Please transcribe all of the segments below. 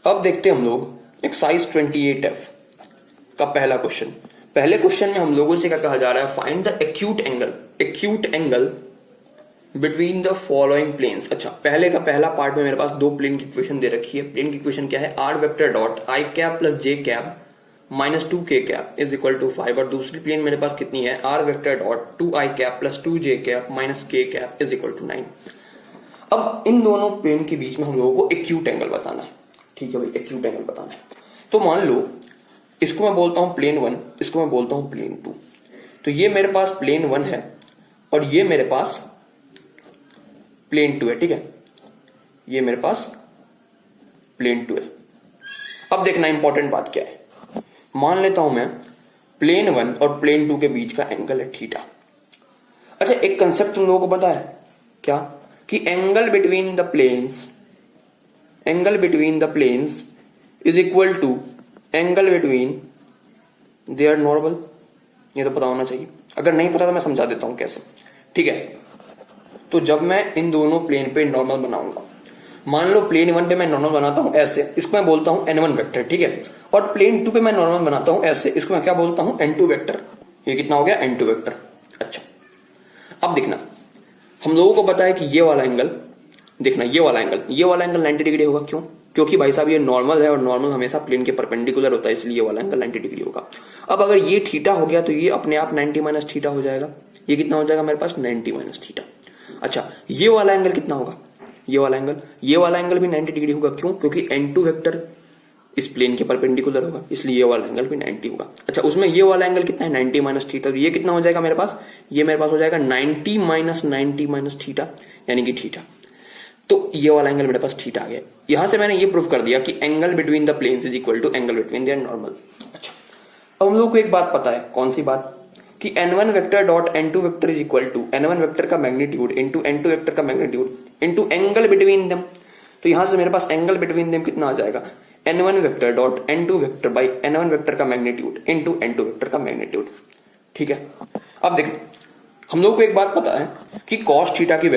अब देखते हैं हम लोग एक्सरसाइज 28F का पहला क्वेश्चन। पहले क्वेश्चन में हम लोगों से क्या कहा जा रहा है, find the acute angle between the following planes. अच्छा, पहले का पहला पार्ट में मेरे पास दो प्लेन की इक्वेशन दे रखी है। प्लेन की इक्वेशन क्या है, R vector dot I cap plus J cap minus 2k cap is equal to 5, और दूसरी प्लेन मेरे पास कितनी है, R vector dot 2i cap plus 2j cap minus k cap is equal to 9। अब इन दोनों प्लेन के बीच में हम लोगों को एक्यूट एंगल बताना है। ठीक है भाई, एक्यूट एंगल बताना है। तो मान लो इसको मैं बोलता हूं प्लेन 1, इसको मैं बोलता हूं प्लेन 2। तो ये मेरे पास प्लेन 1 है और ये मेरे पास प्लेन 2 है। ठीक है, ये मेरे पास प्लेन 2 है। अब देखना इंपॉर्टेंट बात क्या है, मान लेता हूं मैं प्लेन 1 और प्लेन 2 के बीच का एंगल है थीटा। अच्छा, एक कंसेप्ट तुम लोगों को पता है क्या, कि angle between the planes is equal to angle between their normal. ये तो पता होना चाहिए, अगर नहीं पता तो मैं समझा देता हूं कैसे। ठीक है, तो जब मैं इन दोनों प्लेन पे नॉर्मल बनाऊंगा, मान लो प्लेन 1 पे मैं नॉर्मल बनाता हूं ऐसे, इसको मैं बोलता हूं n1 वेक्टर। ठीक है, और प्लेन 2 पे मैं नॉर्मल बनाता हूं ऐसे, इसको मैं क्या बोलता हूं, n2 वेक्टर। ये कितना हो गया, n2 वेक्टर। अच्छा, अब देखना, हम लोगों को पता है कि ये वाला एंगल, देखना ये वाला एंगल 90 डिग्री होगा। क्यों? क्योंकि भाई साहब ये नॉर्मल है और नॉर्मल हमेशा प्लेन के परपेंडिकुलर होता है, इसलिए ये वाला एंगल 90 डिग्री होगा। अब अगर ये थीटा हो गया तो ये अपने आप 90 माइनस थीटा हो जाएगा। ये कितना हो जाएगा मेरे पास, 90 माइनस थीटा। अच्छा, ये वाला एंगल कितना होगा, ये वाला एंगल भी 90 डिग्री होगा। क्यों? क्योंकि n2 वेक्टर इस प्लेन के परपेंडिकुलर होगा, इसलिए ये वाला एंगल भी 90 होगा। अच्छा, उसमें ये वाला एंगल कितना है, 90 माइनस थीटा। तो ये कितना हो जाएगा मेरे पास, ये मेरे पास हो जाएगा 90 माइनस थीटा, यानी कि थीटा। तो ये वाला एंगल मेरे पास थीटा आ गया। यहां से मैंने ये प्रूव कर दिया कि angle between the planes is equal to angle between their normal. अच्छा, अब हम लोग को एक बात पता है, कौन सी बात, कि n1 vector dot n2 vector is equal to n1 vector का मैग्नीट्यूड इंटू n2 वेक्टर का magnitude into angle between them. तो यहां से मेरे पास एंगल बिटवीन देम कितना आ जाएगा, n1 vector dot n2 vector by n1 vector का मैग्नीट्यूड इंटू n2 वेक्टर का मैग्नीट्यूड। ठीक है, अब देख, हम लोग को एक बात पता है कि cos थीटा की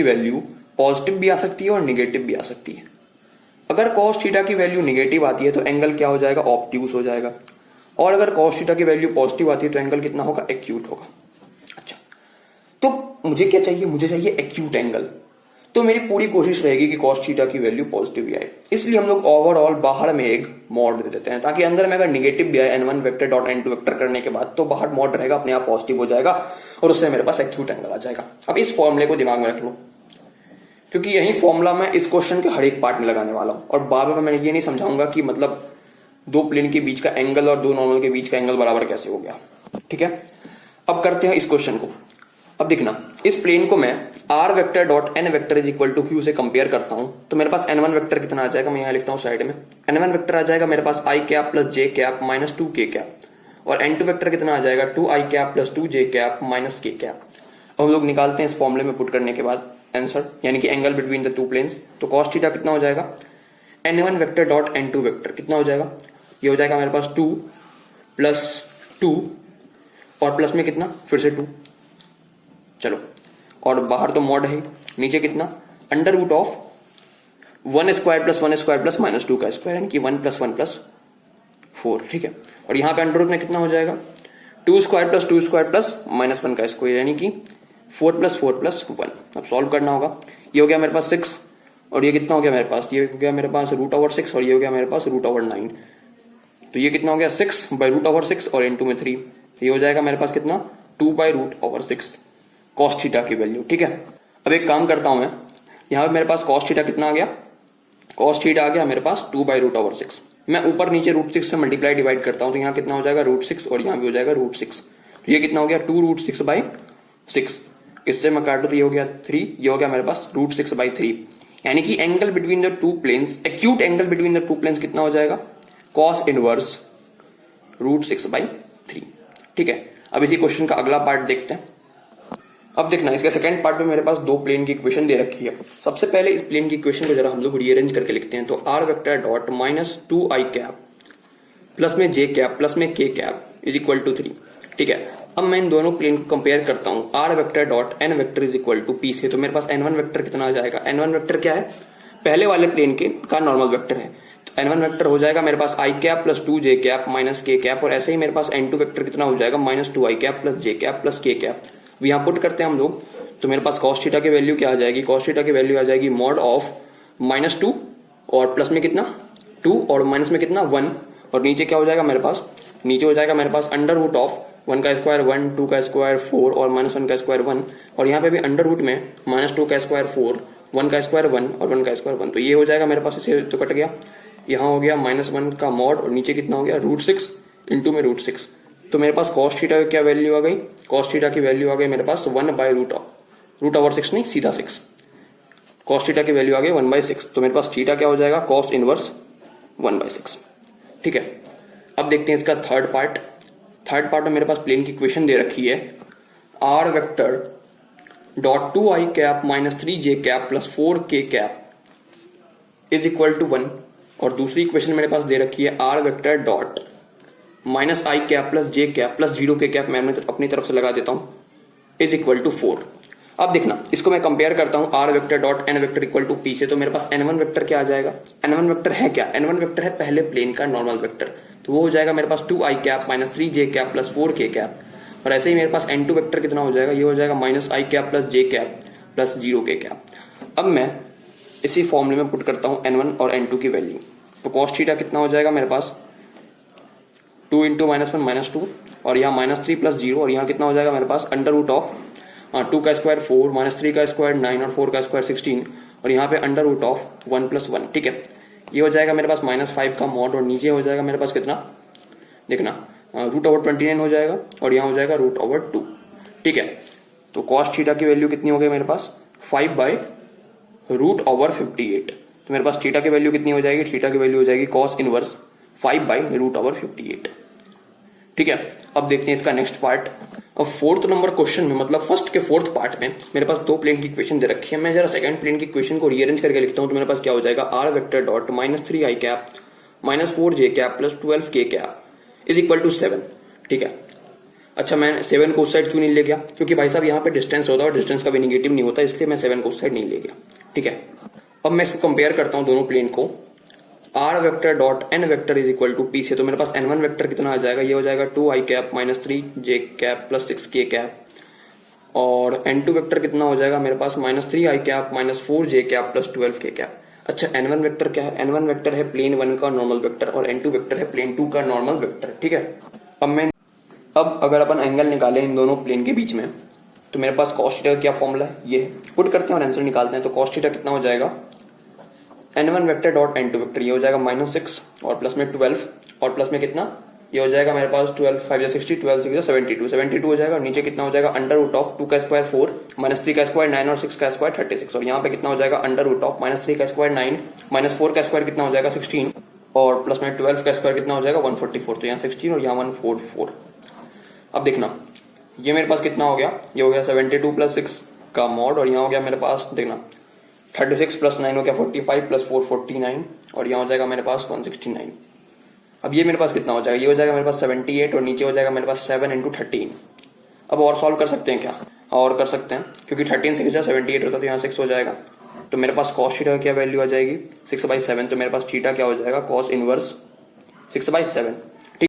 वैल्यू पॉजिटिव भी आ सकती है और निगेटिव भी आ सकती है। अगर cos थीटा की वैल्यू निगेटिव आती है तो एंगल क्या हो जाएगा, ऑब्ट्यूस हो जाएगा, और अगर cos थीटा की वैल्यू पॉजिटिव आती है तो एंगल कितना होगा, एक्यूट होगा। अच्छा, तो मुझे क्या चाहिए, मुझे चाहिए एक्यूट एंगल। तो मेरी पूरी कोशिश रहेगी कि cos थीटा की वैल्यू पॉजिटिव भी आए, इसलिए हम लोग ओवरऑल बाहर में एक मॉड दे देते हैं, ताकि अंदर में अगर निगेटिव भी आए n1 vector dot n2 vector करने के बाद, तो बाहर मॉड रहेगा, अपने आप पॉजिटिव हो जाएगा और उससे मेरे पास एक्यूट एंगल आ जाएगा। अब इस फॉर्मूले को दिमाग में रख लो, क्योंकि यही फॉर्मूला मैं इस क्वेश्चन के हर एक पार्ट में लगाने वाला हूं, और बार बार मैं ये नहीं समझाऊंगा कि मतलब दो प्लेन के बीच का एंगल और दो नॉर्मल के बीच का एंगल बराबर कैसे हो गया। ठीक है, अब करते हैं इस क्वेश्चन को। अब देखना, इस प्लेन को मैं r vector dot n vector is equal to q से कंपेयर करता हूं, तो मेरे पास n1 वेक्टर कितना आ जाएगा, मैं यहां लिखता हूं साइड में, n1 वेक्टर आ जाएगा मेरे पास i cap plus j cap minus 2k cap, और n2 वेक्टर कितना आ जाएगा, 2i cap plus 2j cap minus k cap. अब हम लोग निकालते हैं इस फॉर्मूले में पुट करने के बाद आंसर, यानी कि angle between the two planes. तो cos थीटा कितना हो जाएगा, n1 vector dot n2 vector कितना हो जाएगा, ये हो जाएगा मेरे पास 2 प्लस 2 और प्लस में कितना, फिर से 2, चलो, और बाहर तो मॉड है, नीचे कितना, under root of 1 square plus minus 2 का स्क्वायर, यानी कि 1 प्लस 1 प्लस 4। ठीक है, और यहाँ पे अंडर रूट में कितना हो जाएगा, 2 स्क्वायर प्लस माइनस 1 का स्क्वायर, यानी कि 4 प्लस 1। अब सॉल्व करना होगा, ये हो गया मेरे पास 6, और ये कितना हो गया मेरे पास, ये हो गया मेरे पास रूट ओवर 6, और ये हो गया मेरे पास रूट ओवर 9। तो ये कितना हो गया, 6 बाई रूट ओवर 6 और इनटू में 3, ये हो जाएगा मेरे पास कितना, 2 by root over 6 cos theta की वैल्यू। ठीक है, अब एक काम करता हूं मैं, यहां पे मेरे पास cos थीटा कितना आ गया, cos थीटा आ गया मेरे पास 2 बाई रूट ओवर 6। मैं ऊपर नीचे रूट 6 से मल्टीप्लाई डिवाइड करता हूं, तो यहाँ कितना हो जाएगा, रूट 6, और यहाँ भी हो जाएगा रूट 6। तो ये कितना हो गया, 2 रूट 6 बाई 6, इससे मैं काटू तो ये हो गया 3, ये हो गया मेरे पास रूट 6 बाई 3, यानी कि angle between the two planes, acute angle between the two planes कितना हो जाएगा, cos इनवर्स रूट 6 बाई 3। ठीक है, अब इसी क्वेश्चन का अगला पार्ट देखते हैं। अब देखना, इसके सेकंड पार्ट में मेरे पास दो प्लेन की इक्वेशन दे रखी है। सबसे पहले इस प्लेन की इक्वेशन को जरा हम लोग रीअरेंज करके लिखते हैं। तो r vector dot minus 2i cap plus में j कैप प्लस में k cap is equal to 3। ठीक है, अब मैं इन दोनों प्लेन को कंपेयर करता हूं, r vector dot n vector is equal to p से। तो मेरे पास n1 वेक्टर कितना आ जाएगा, n1 वेक्टर क्या है, पहले वाले प्लेन के का नॉर्मल वेक्टर है। तो n1 वेक्टर हो जाएगा मेरे पास i cap plus 2j cap minus k cap, और ऐसे ही मेरे पास n2 वेक्टर कितना हो जाएगा minus 2i cap plus j cap plus k cap. यहाँ पुट करते हैं हम लोग, तो मेरे पास cos थीटा की वैल्यू क्या आ जाएगी, cos थीटा की वैल्यू आ जाएगी मॉड ऑफ माइनस 2 और प्लस में कितना 2 और माइनस में कितना 1, और नीचे क्या हो जाएगा मेरे पास, नीचे हो जाएगा मेरे पास अंडर रूट ऑफ 1 का स्क्वायर 1, 2 का स्क्वायर 4 और माइनस 1 का स्क्वायर 1, और यहाँ पे भी अंडर रूट में माइनस 2 का स्क्वायर 4, 1 का स्क्वायर 1 और 1 का स्क्वायर 1। तो ये हो जाएगा मेरे पास, इसे तो कट गया, यहाँ हो गया माइनस 1 का मॉड और नीचे कितना हो गया √6 इंटू में √6। तो मेरे पास cos थीटा की क्या वैल्यू आ गई, cos थीटा की वैल्यू आ गई मेरे पास 1/√6 नहीं सीधा 6, cos थीटा की वैल्यू आ गई 1/6। तो मेरे पास थीटा क्या हो जाएगा cos इनवर्स 1/6। ठीक है, अब देखते हैं इसका थर्ड पार्ट। थर्ड पार्ट में मेरे पास प्लेन की इक्वेशन दे रखी है, r vector dot 2i cap minus 3j cap plus 4k cap is equal to 1, और दूसरी इक्वेशन मेरे पास दे रखी है r vector dot minus i cap plus j cap plus 0k cap, मैं अपनी तरफ से लगा देता हूं, इज इक्वल टू 4। अब देखना, इसको मैं कंपेयर करता हूं r vector dot n vector equal to p से, तो मेरे पास n1 वेक्टर क्या आ जाएगा, n1 वेक्टर है क्या, n1 वेक्टर है पहले प्लेन का नॉर्मल वेक्टर, तो वो हो जाएगा मेरे पास 2i cap minus 3j cap plus 4k cap, और ऐसे ही मेरे पास n2 वेक्टर कितना हो जाएगा, ये हो जाएगा minus i cap plus j cap plus 0k cap. अब मैं इसी फॉर्मूले में पुट करता हूं n1 और n2 की वैल्यू, तो cos थीटा कितना हो जाएगा मेरे पास 2 इंटू माइनस 1 माइनस 2, और यहाँ माइनस 3 प्लस 0, और यहाँ कितना हो जाएगा मेरे पास अंडर रूट ऑफ 2 का स्क्वायर 4 माइनस 3 का स्क्वायर 9 और 4 का स्क्वायर 16, और यहाँ पे अंडर रूट ऑफ 1 प्लस 1। ठीक है, ये हो जाएगा मेरे पास माइनस 5 का मॉड, और नीचे हो जाएगा मेरे पास कितना, देखना √29 हो जाएगा, और यहाँ हो जाएगा √2। ठीक है, तो cos थीटा की वैल्यू कितनी हो गई मेरे पास 5/√58। तो मेरे पास थीटा की वैल्यू कितनी हो जाएगी, थीटा की वैल्यू हो जाएगी cos इनवर्स 5/√58। ठीक है, अब देखते हैं इसका नेक्स्ट पार्ट। अब फोर्थ नंबर क्वेश्चन में, मतलब फर्स्ट के फोर्थ पार्ट में मेरे पास दो प्लेन की इक्वेशन दे रखी है। मैं जरा सेकंड प्लेन की इक्वेशन को रीअरेंज करके लिखता हूं, तो मेरे पास क्या हो जाएगा, r vector dot minus 3i cap minus 4j cap plus 12k cap is equal to 7। ठीक है, अच्छा मैं 7 को उस साइड क्यों नहीं ले गया, क्योंकि भाई साहब यहाँ पे डिस्टेंस होता है और डिस्टेंस का भी निगेटिव नहीं होता, इसलिए मैं 7 को उस साइड नहीं ले गया। ठीक है, अब मैं इसको कंपेयर करता हूँ दोनों प्लेन को, r vector dot n vector is equal to p से, तो मेरे पास n1 वेक्टर कितना आ जाएगा, ये हो जाएगा 2i cap minus 3j cap plus 6k cap, और n2 वेक्टर कितना हो जाएगा मेरे पास minus 3i cap minus 4j cap plus 12k cap. अच्छा n1 वेक्टर क्या है, n1 वेक्टर है प्लेन 1 का नॉर्मल वेक्टर, और n2 वेक्टर है प्लेन 2 का नॉर्मल वेक्टर। ठीक है, अब अगर अपन एंगल निकालें इन दोनों प्लेन के बीच में, तो मेरे पास cos थीटा का क्या फॉर्मूला है, ये पुट करते हैं और आंसर निकालते हैं। तो cos थीटा कितना हो जाएगा, n1 vector dot n2 vector, ये हो जाएगा माइनस 6 और प्लस में 12 और प्लस में कितना, ये हो जाएगा मेरे पास 12 5 60 12 6 72 हो जाएगा, और नीचे कितना हो जाएगा अंडर रूट ऑफ 2 का स्क्वायर 4 माइनस 3 का स्क्वायर 9 और 6 का स्क्वायर 36, और यहाँ पे कितना हो जाएगा अंडर रूट ऑफ माइनस 3 का स्क्वायर 9 माइनस 4 का स्क्वायर कितना हो जाएगा 16, और प्लस में 12 का स्क्वायर कितना हो जाएगा 144, तो यहाँ 16 और यहाँ 144। अब देखना, ये मेरे पास कितना हो गया, ये हो गया 72 प्लस 6 का मॉड, और यहाँ हो गया मेरे पास देखना 36 प्लस 9 हो गया 45 प्लस 4 49, और यहाँ हो जाएगा मेरे पास 169। अब ये मेरे पास कितना हो जाएगा, ये हो जाएगा मेरे पास 78, और नीचे हो जाएगा मेरे पास 7 इंटू 13। अब और सॉल्व कर सकते हैं क्या, और कर सकते हैं, क्योंकि 13 6 78 होता है, तो यहाँ 6 हो जाएगा। तो मेरे पास cos थीटा का क्या वैल्यू आ जाएगी 6/7, तो मेरे पास थीटा क्या हो जाएगा cos इनवर्स 6/7।